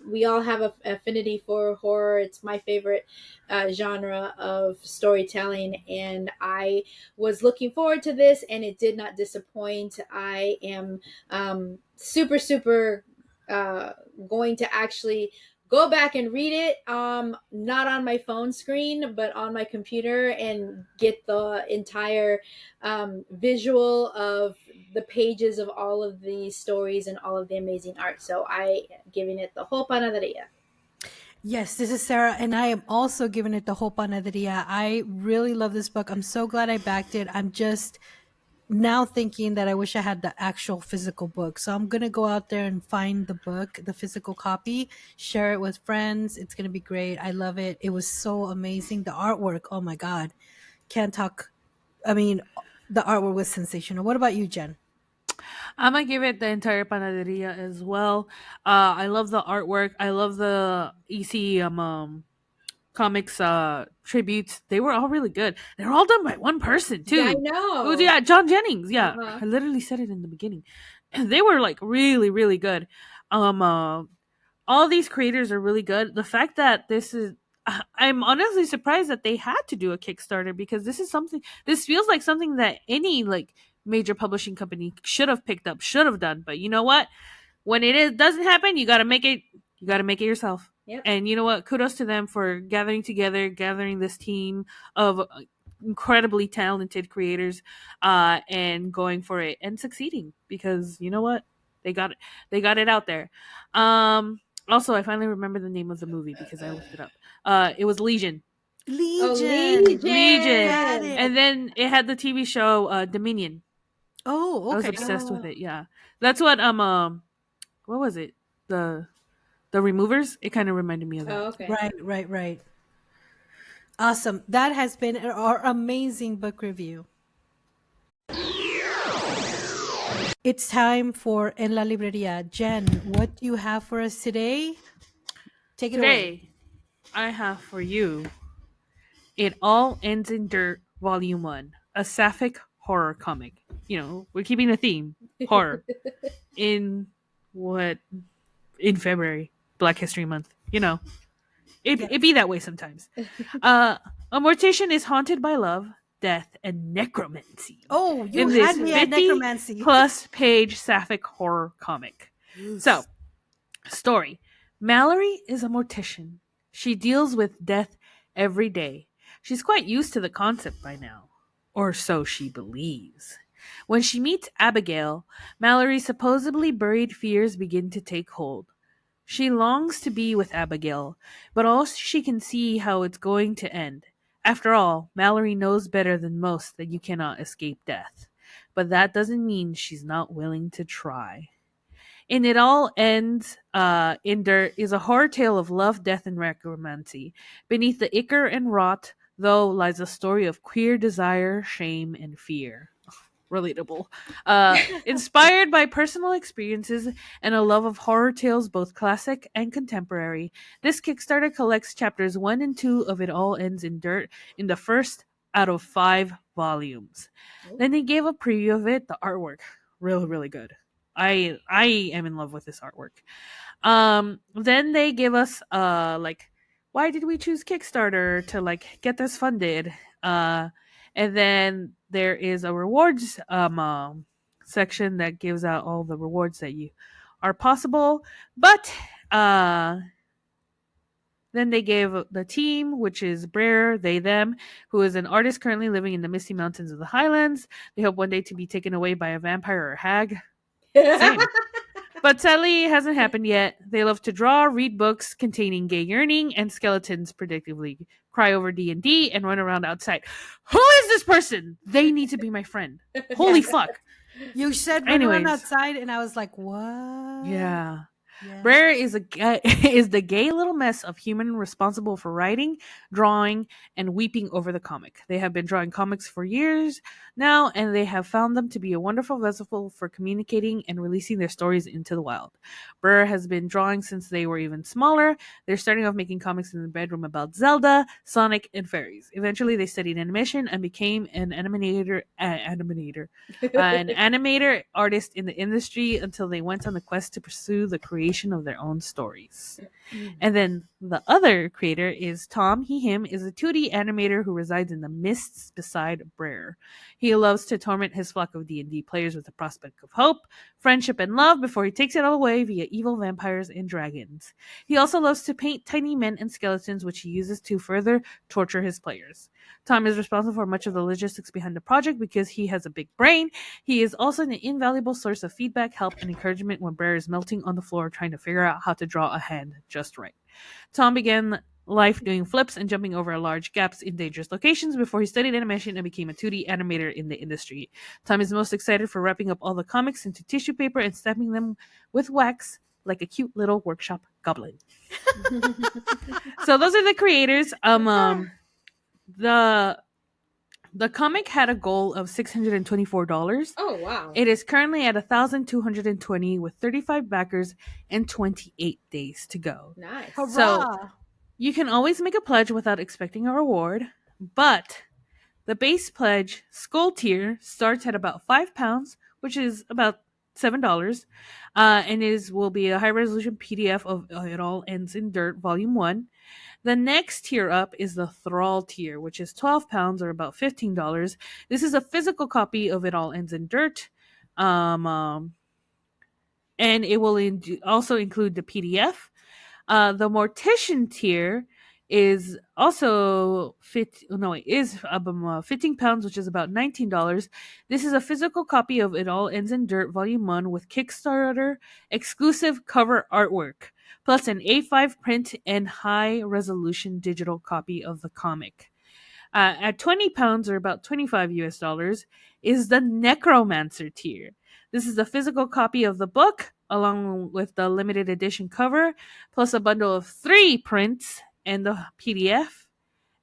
we all have an affinity for horror. It's my favorite genre of storytelling, and I was looking forward to this, and it did not disappoint. I am super going to actually go back and read it, not on my phone screen, but on my computer, and get the entire visual of the pages of all of the stories and all of the amazing art. So I am giving it the whole panaderia. Yes, this is Sarah, and I am also giving it the whole panaderia. I really love this book. I'm so glad I backed it. I'm just now thinking that I wish I had the actual physical book. So I'm going to go out there and find the book, the physical copy, share it with friends. It's going to be great. I love it. It was so amazing. The artwork, oh my God. Can't talk. I mean, the artwork was sensational. What about you, Jen? I'm gonna give it the entire panaderia as well. I love the artwork. I love the EC comics tributes. They were all really good. They were all done by one person too. Yeah, I know. It was, John Jennings. Yeah, Uh-huh. I literally said it in the beginning. They were like really good. All these creators are really good. The fact that I'm honestly surprised that they had to do a Kickstarter, because this feels like something that any like major publishing company should have picked up, should have done. But you know what? When doesn't happen, you got to make it yourself. Yep. And you know what? Kudos to them for gathering this team of incredibly talented creators, and going for it and succeeding, because you know what? They got it out there. Also, I finally remember the name of the movie because I looked it up. It was Legion. Legion. Legion. And then it had the TV show Dominion. Oh, okay. I was obsessed with it. Yeah, that's what what was it? The Removers. It kind of reminded me of that. Oh, okay. Right. Awesome. That has been our amazing book review. It's time for En la Libreria. Jen, what do you have for us today? Take it away. Today, I have for you It All Ends in Dirt, Volume 1, a Sapphic horror comic. You know, we're keeping a theme, horror, in February, Black History Month. You know, it be that way sometimes. A mortician is haunted by love, death, and necromancy. Oh, you in had this me at 50 necromancy. plus page Sapphic horror comic. So, story. Mallory is a mortician. She deals with death every day. She's quite used to the concept by now, or so she believes. When she meets Abigail, Mallory's supposedly buried fears begin to take hold. She longs to be with Abigail, but also she can see how it's going to end. After all, Mallory knows better than most that you cannot escape death. But that doesn't mean she's not willing to try. And It All Ends in Dirt is a horror tale of love, death, and necromancy. Beneath the ichor and rot, though, lies a story of queer desire, shame, and fear. Relatable. Inspired by personal experiences and a love of horror tales, both classic and contemporary, this Kickstarter collects chapters 1 and 2 of It All Ends in Dirt in the first out of 5 volumes. Then they gave a preview of it. The artwork, really, really good. I am in love with this artwork. Then they give us like, why did we choose Kickstarter to like get this funded? And then there is a rewards section that gives out all the rewards that you are possible. But then they gave the team, which is Brer, they, them, who is an artist currently living in the misty mountains of the Highlands. They hope one day to be taken away by a vampire or hag. Same. But sadly, it hasn't happened yet. They love to draw, read books containing gay yearning, and skeletons predictably cry over D&D and run around outside. Who is this person? They need to be my friend. Holy fuck. You said run around outside, and I was like, what? Yeah. Brer is the gay little mess of human responsible for writing, drawing, and weeping over the comic. They have been drawing comics for years now, and they have found them to be a wonderful vessel for communicating and releasing their stories into the wild. Brer has been drawing since they were even smaller. They're starting off making comics in the bedroom about Zelda, Sonic, and fairies. Eventually, they studied animation and became an animator artist in the industry until they went on the quest to pursue the creation of their own stories. And then the other creator is Tom, he, him, is a 2D animator who resides in the mists beside Brer. He loves to torment his flock of D&D players with the prospect of hope, friendship, and love before he takes it all away via evil vampires and dragons. He also loves to paint tiny men and skeletons, which he uses to further torture his players. Tom is responsible for much of the logistics behind the project because he has a big brain. He is also an invaluable source of feedback, help, and encouragement when Brer is melting on the floor trying to figure out how to draw a hand just right. Tom began life doing flips and jumping over large gaps in dangerous locations before he studied animation and became a 2D animator in the industry. Tom is most excited for wrapping up all the comics into tissue paper and stamping them with wax like a cute little workshop goblin. So those are the creators. The comic had a goal of $624. Oh, wow. It is currently at $1,220 with 35 backers and 28 days to go. Nice. Hurrah. So you can always make a pledge without expecting a reward, but the base pledge skull tier starts at about £5, which is about $7, and will be a high resolution PDF of It All Ends in Dirt Volume 1. The next tier up is the Thrall tier, which is £12 or about $15. This is a physical copy of It All Ends in Dirt. And it will also include the PDF. The Mortician tier is also £15, which is about $19. This is a physical copy of It All Ends in Dirt Volume 1 with Kickstarter exclusive cover artwork, plus an A5 print and high-resolution digital copy of the comic. At £20 or about $25 is the Necromancer tier. This is a physical copy of the book, along with the limited edition cover, plus a bundle of 3 prints and the PDF.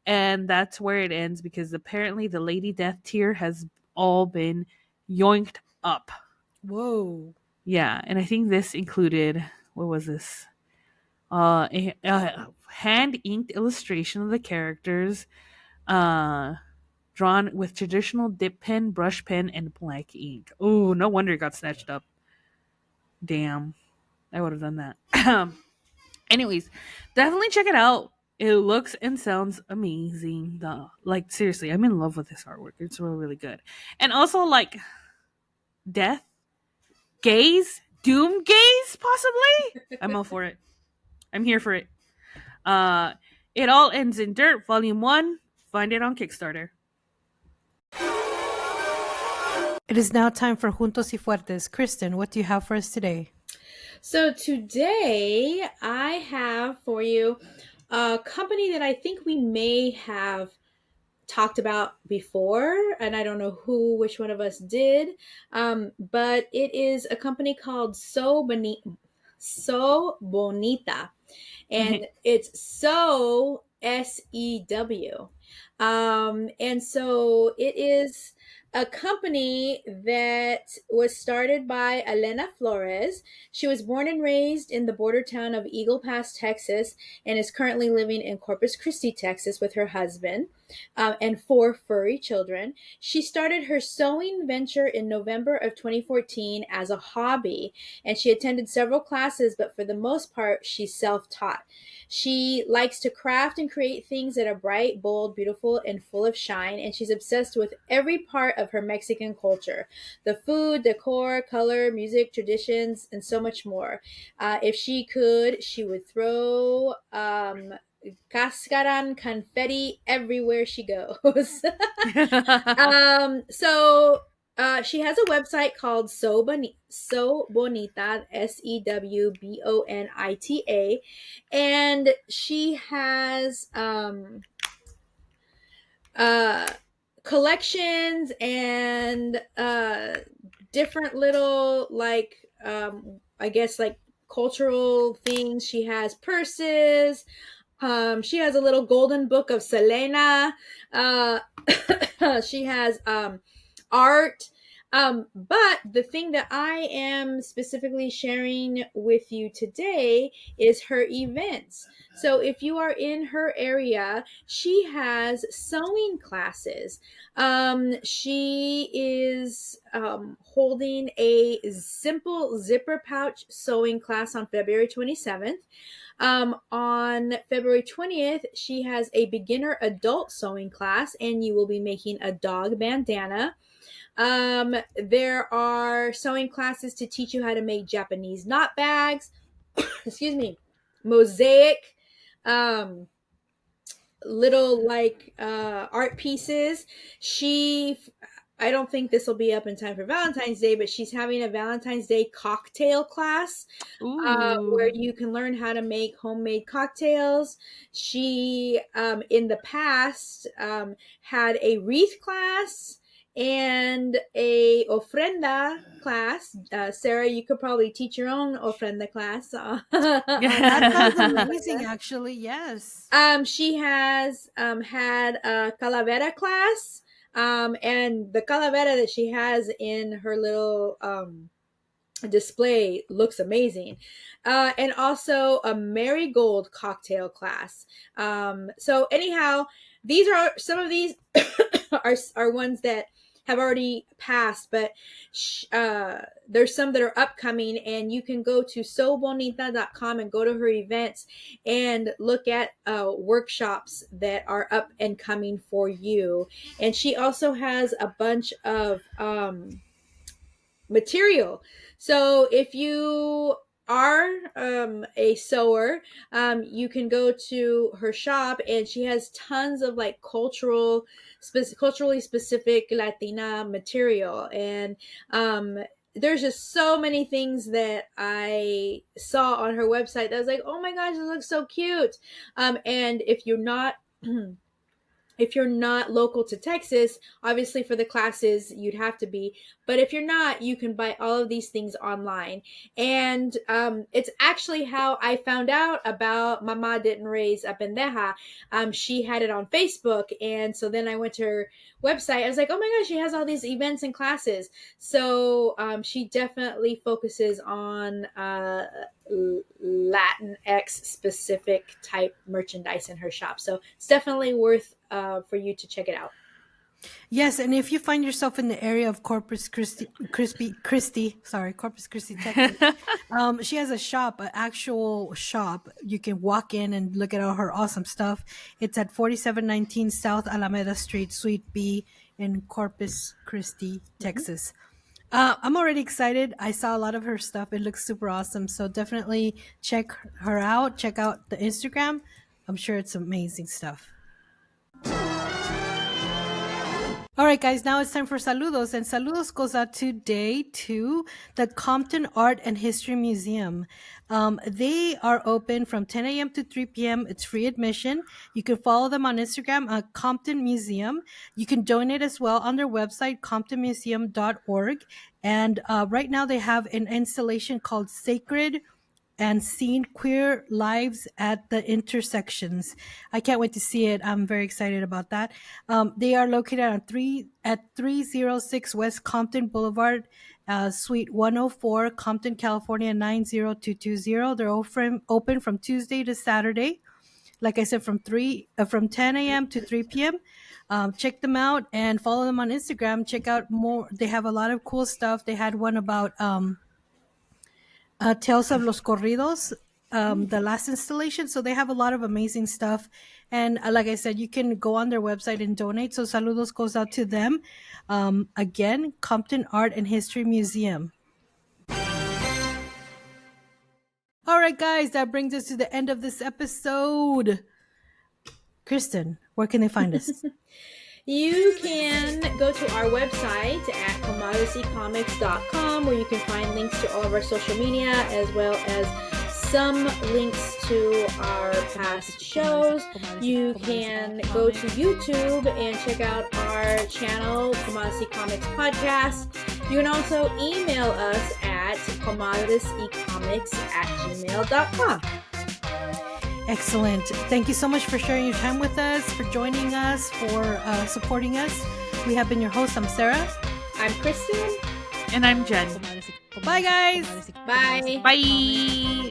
And that's where it ends, because apparently the Lady Death tier has all been yoinked up. Whoa. Yeah, and I think this included, what was this? A hand-inked illustration of the characters, drawn with traditional dip pen, brush pen, and black ink. Oh, no wonder it got snatched up. Damn. I would have done that. Anyways, definitely check it out. It looks and sounds amazing. Like, seriously, I'm in love with this artwork. It's really, really good. And also, like, death, gays, doom gays, possibly? I'm all for it. I'm here for it. It All Ends in Dirt, Volume 1. Find it on Kickstarter. It is now time for Juntos y Fuertes. Kristen, what do you have for us today? So today I have for you a company that I think we may have talked about before, and I don't know which one of us did, but it is a company called So Bonita, and it's So SEW. And so it is a company that was started by Elena Flores. She was born and raised in the border town of Eagle Pass, Texas, and is currently living in Corpus Christi, Texas with her husband and 4 furry children. She started her sewing venture in November of 2014 as a hobby, and she attended several classes, but for the most part, she's self-taught. She likes to craft and create things that are bright, bold, beautiful, and full of shine, and she's obsessed with every part of her Mexican culture: the food, decor, color, music, traditions, and so much more. If she could, she would throw cascaran confetti everywhere she goes. She has a website called So Bonita, SEWBONITA, and she has collections and different little I guess like cultural things. She has purses. She has a little golden book of Selena. She has art. But the thing that I am specifically sharing with you today is her events. So if you are in her area, she has sewing classes. She is holding a simple zipper pouch sewing class on February 27th. On February 20th, she has a beginner adult sewing class, and you will be making a dog bandana. There are sewing classes to teach you how to make Japanese knot bags, excuse me, mosaic, little art pieces. I don't think this will be up in time for Valentine's Day, but she's having a Valentine's Day cocktail class where you can learn how to make homemade cocktails. She, in the past, had a wreath class and a ofrenda class. Sarah, you could probably teach your own ofrenda class. That sounds amazing, actually. Yes. She has had a calavera class. And the calavera that she has in her little display looks amazing. And also a marigold cocktail class. So anyhow, these are some of these are ones that have already passed, but there's some that are upcoming, and you can go to sobonita.com and go to her events and look at workshops that are up and coming for you. And she also has a bunch of material. So if you are a sewer, you can go to her shop, and she has tons of like culturally specific Latina material. And there's just so many things that I saw on her website that I was like, oh my gosh, this looks so cute. And if you're not local to Texas, obviously for the classes you'd have to be, but if you're not, you can buy all of these things online. And it's actually how I found out about Mamá Didn't Raise a Pendeja. She had it on Facebook, and so then I went to her website. I was like, oh my gosh, she has all these events and classes. So she definitely focuses on Latinx specific type merchandise in her shop. So it's definitely worth for you to check it out. Yes, and if you find yourself in the area of Corpus Christi, Texas, she has a shop, an actual shop. You can walk in and look at all her awesome stuff. It's at 4719 South Alameda Street, Suite B in Corpus Christi, Texas. I'm already excited. I saw a lot of her stuff. It looks super awesome. So definitely check her out. Check out the Instagram. I'm sure it's amazing stuff. All right, guys, now it's time for Saludos. And Saludos goes out today to the Compton Art and History Museum. They are open from 10 a.m. to 3 p.m. It's free admission. You can follow them on Instagram at Compton Museum. You can donate as well on their website, comptonmuseum.org. And right now they have an installation called Sacred and Seen Queer Lives at the Intersections. I can't wait to see it. I'm very excited about that. They are located at 306 West Compton Boulevard, Suite 104, Compton, California 90220. They're open from Tuesday to Saturday. Like I said, from 10 a.m. to 3 p.m. Check them out and follow them on Instagram. Check out more. They have a lot of cool stuff. They had one about Tales of los Corridos, the last installation. So they have a lot of amazing stuff. And like I said, you can go on their website and donate. So Saludos goes out to them. Again, Compton Art and History Museum. All right, guys, that brings us to the end of this episode. Kristen, where can they find us? You can go to our website at commoditycomics.com, where you can find links to all of our social media, as well as some links to our past shows. You can go to YouTube and check out our channel, Commodity Comics Podcast. You can also email us at commodityecomics@gmail.com. Excellent. Thank you so much for sharing your time with us, for joining us, for supporting us. We have been your hosts. I'm Sarah. I'm Kristen. And I'm Jen. Bye, guys. Bye. Bye.